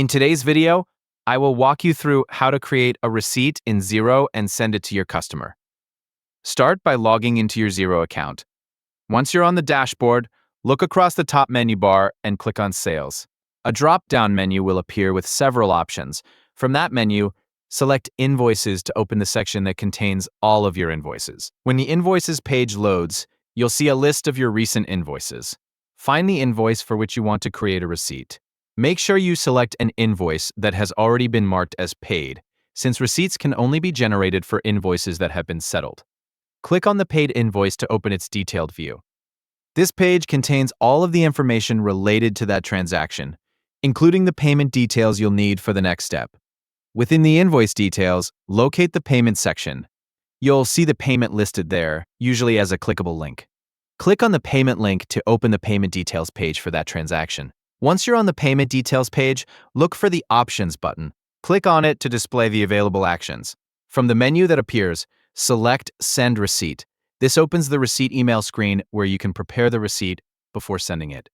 In today's video, I will walk you through how to create a receipt in Xero and send it to your customer. Start by logging into your Xero account. Once you're on the dashboard, look across the top menu bar and click on Sales. A drop-down menu will appear with several options. From that menu, select Invoices to open the section that contains all of your invoices. When the Invoices page loads, you'll see a list of your recent invoices. Find the invoice for which you want to create a receipt. Make sure you select an invoice that has already been marked as paid, since receipts can only be generated for invoices that have been settled. Click on the paid invoice to open its detailed view. This page contains all of the information related to that transaction, including the payment details you'll need for the next step. Within the invoice details, locate the payment section. You'll see the payment listed there, usually as a clickable link. Click on the payment link to open the payment details page for that transaction. Once you're on the payment details page, look for the Options button. Click on it to display the available actions. From the menu that appears, select Send Receipt. This opens the receipt email screen where you can prepare the receipt before sending it.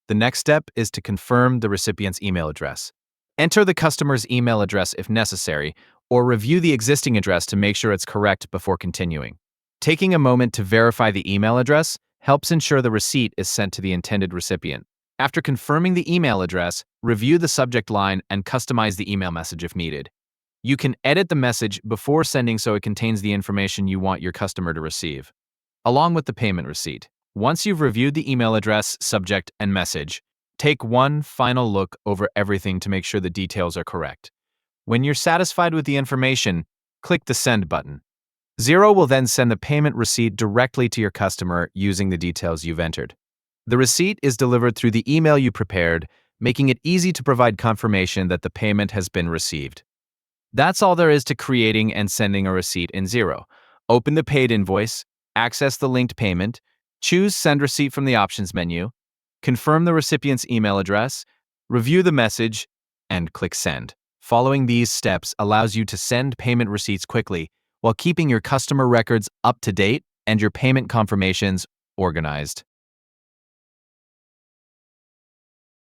The next step is to confirm the recipient's email address. Enter the customer's email address if necessary, or review the existing address to make sure it's correct before continuing. Taking a moment to verify the email address helps ensure the receipt is sent to the intended recipient. After confirming the email address, review the subject line and customize the email message if needed. You can edit the message before sending so it contains the information you want your customer to receive, along with the payment receipt. Once you've reviewed the email address, subject, and message, take one final look over everything to make sure the details are correct. When you're satisfied with the information, click the Send button. Xero will then send the payment receipt directly to your customer using the details you've entered. The receipt is delivered through the email you prepared, making it easy to provide confirmation that the payment has been received. That's all there is to creating and sending a receipt in Xero. Open the paid invoice, access the linked payment, choose Send Receipt from the Options menu, confirm the recipient's email address, review the message, and click Send. Following these steps allows you to send payment receipts quickly while keeping your customer records up to date and your payment confirmations organized.